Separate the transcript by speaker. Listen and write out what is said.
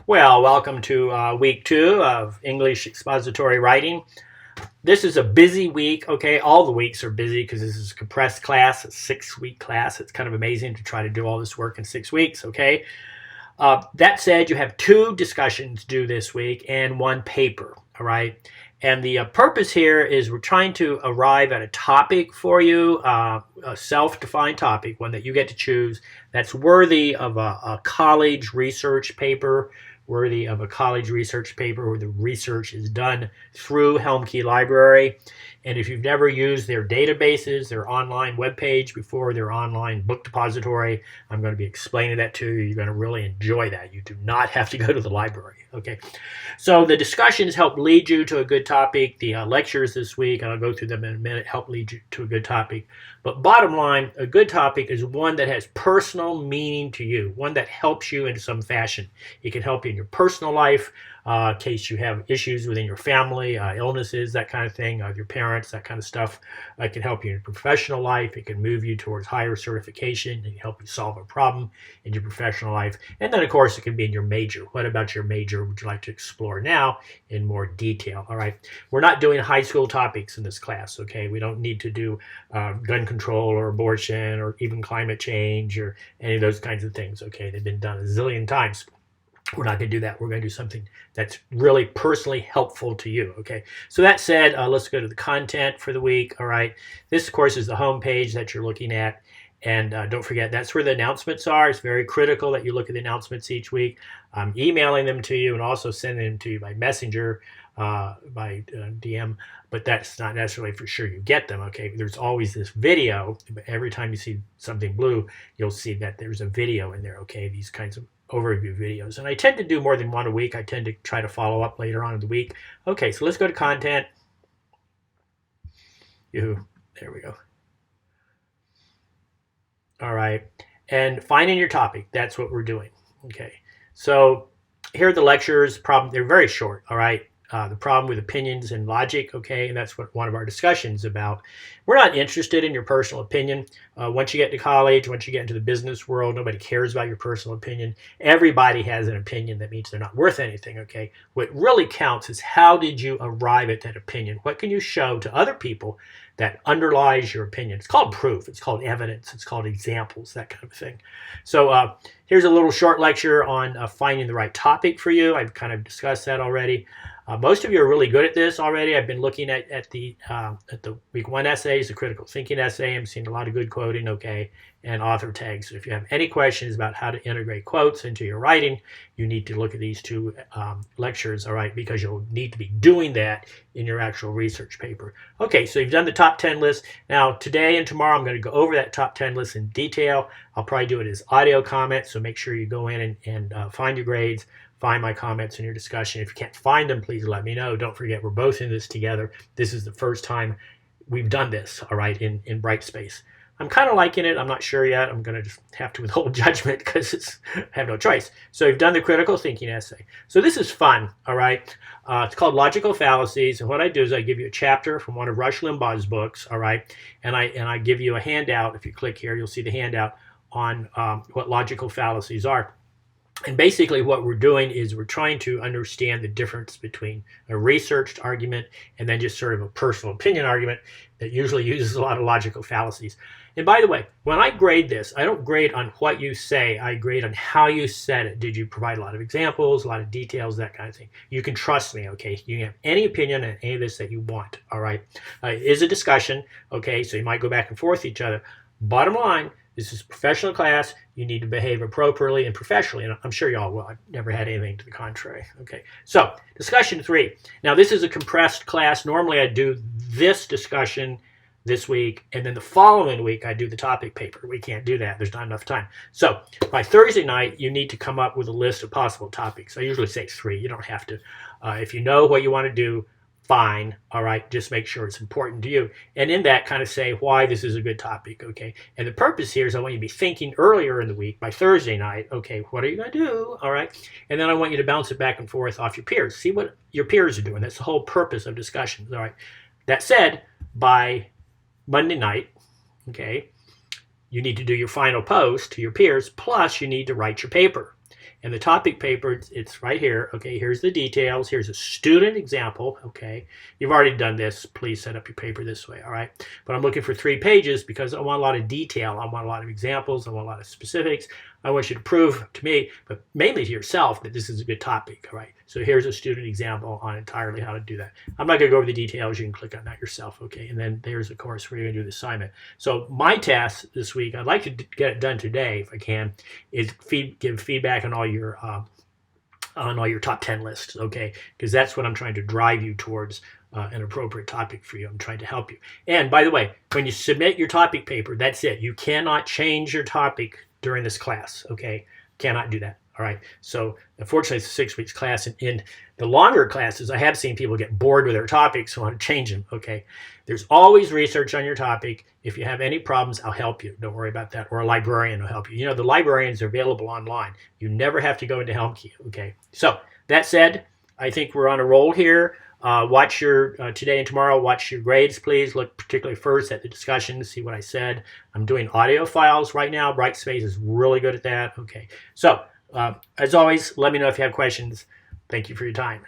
Speaker 1: Well, welcome to week 2 of English expository writing. This is a busy week, okay? All the weeks are busy because this is a compressed class, a 6-week class. It's kind of amazing to try to do all this work in 6 weeks, okay? That said, you have 2 discussions due this week and 1 paper, all right? And the purpose here is we're trying to arrive at a topic for you, a self-defined topic, one that you get to choose that's worthy of a college research paper, worthy of a college research paper where the research is done through Helmke Library. And if you've never used their databases, their online webpage before, their online book depository, I'm going to be explaining that to you. You're going to really enjoy that. You do not have to go to the library. Okay. So the discussions help lead you to a good topic. The lectures this week, and I'll go through them in a minute, help lead you to a good topic. But bottom line, a good topic is one that has personal meaning to you, one that helps you in some fashion. It can help you in your personal life, in case you have issues within your family, illnesses, that kind of thing, your parents, that kind of stuff. It can help you in your professional life. It can move you towards higher certification and help you solve a problem in your professional life. And then, of course, it can be in your major. What about your major would you like to explore now in more detail? All right. We're not doing high school topics in this class, okay? We don't need to do gun control or abortion or even climate change or any of those kinds of things, okay? They've been done a zillion times. We're not going to do that. We're going to do something that's really personally helpful to you, okay? So that said, let's go to the content for the week, all right? This, of course, is the home page that you're looking at. And don't forget, that's where the announcements are. It's very critical that you look at the announcements each week. I'm emailing them to you and also sending them to you by messenger, by DM, but that's not necessarily for sure you get them, okay? There's always this video. Every time you see something blue, you'll see that there's a video in there, okay? These kinds of overview videos. And I tend to do more than one a week. I tend to try to follow up later on in the week. Okay, so let's go to content. There we go. All right. And finding your topic. That's what we're doing. Okay. So here are the lectures. They're very short. All right. The problem with opinions and logic, okay, and that's what one of our discussions is about. We're not interested in your personal opinion. Once you get to college, once you get into the business world, nobody cares about your personal opinion. Everybody has an opinion. That means they're not worth anything, okay? What really counts is how did you arrive at that opinion? What can you show to other people that underlies your opinion? It's called proof. It's called evidence. It's called examples, that kind of thing. So here's a little short lecture on finding the right topic for you. I've kind of discussed that already. Most of you are really good at this already. I've been looking at the week 1 essays, the critical thinking essay. I'm seeing a lot of good quoting, okay, and author tags. So if you have any questions about how to integrate quotes into your writing, you need to look at these 2 lectures, all right, because you'll need to be doing that in your actual research paper. Okay, so you've done the top 10 list. Now, today and tomorrow, I'm going to go over that top 10 list in detail. I'll probably do it as audio comments, so make sure you go in and find your grades, find my comments in your discussion. If you can't find them, please let me know. Don't forget, we're both in this together. This is the first time we've done this, all right, in Brightspace. I'm kind of liking it. I'm not sure yet. I'm going to just have to withhold judgment because I have no choice. So you've done the critical thinking essay. So this is fun, all right? It's called Logical Fallacies. And what I do is I give you a chapter from one of Rush Limbaugh's books, all right? And I give you a handout. If you click here, you'll see the handout on what logical fallacies are. And basically what we're doing is we're trying to understand the difference between a researched argument and then just sort of a personal opinion argument that usually uses a lot of logical fallacies. And by the way, when I grade this, I don't grade on what you say. I grade on how you said it. Did you provide a lot of examples, a lot of details, that kind of thing? You can trust me, okay? You can have any opinion on any of this that you want, all right? It is a discussion, okay? So you might go back and forth each other. Bottom line, this is a professional class. You need to behave appropriately and professionally, and I'm sure y'all will. I've never had anything to the contrary. Okay, so discussion 3. Now, this is a compressed class. Normally, I do this discussion this week, and then the following week, I do the topic paper. We can't do that. There's not enough time. So by Thursday night, you need to come up with a list of possible topics. I usually say 3. You don't have to. If you know what you want to do, fine, all right, just make sure it's important to you. And in that, kind of say why this is a good topic, okay? And the purpose here is I want you to be thinking earlier in the week, by Thursday night, okay, what are you going to do, all right? And then I want you to bounce it back and forth off your peers. See what your peers are doing. That's the whole purpose of discussions, all right? That said, by Monday night, okay, you need to do your final post to your peers, plus you need to write your paper. And the topic paper, it's right here. Okay, here's the details. Here's a student example. Okay, you've already done this. Please set up your paper this way. All right, but I'm looking for 3 pages because I want a lot of detail. I want a lot of examples. I want a lot of specifics. I want you to prove to me, but mainly to yourself, that this is a good topic. All right, so here's a student example on entirely how to do that. I'm not going to go over the details. You can click on that yourself. Okay, and then there's a course where you're going to do the assignment. So my task this week, I'd like to get it done today if I can, is give feedback on all your top 10 lists. Okay, because that's what I'm trying to drive you towards. An appropriate topic for you. I'm trying to help you. And by the way, when you submit your topic paper, that's it. You cannot change your topic during this class. Okay, cannot do that. All right. So unfortunately, it's a 6 weeks class. And in the longer classes, I have seen people get bored with their topics, so I want to change them. Okay. There's always research on your topic. If you have any problems, I'll help you. Don't worry about that. Or a librarian will help you. You know, the librarians are available online. You never have to go into HelmKey. Okay. So that said, I think we're on a roll here. Watch your, today and tomorrow, watch your grades, please. Look particularly first at the discussion to see what I said. I'm doing audio files right now. Brightspace is really good at that. Okay. So, as always, let me know if you have questions. Thank you for your time.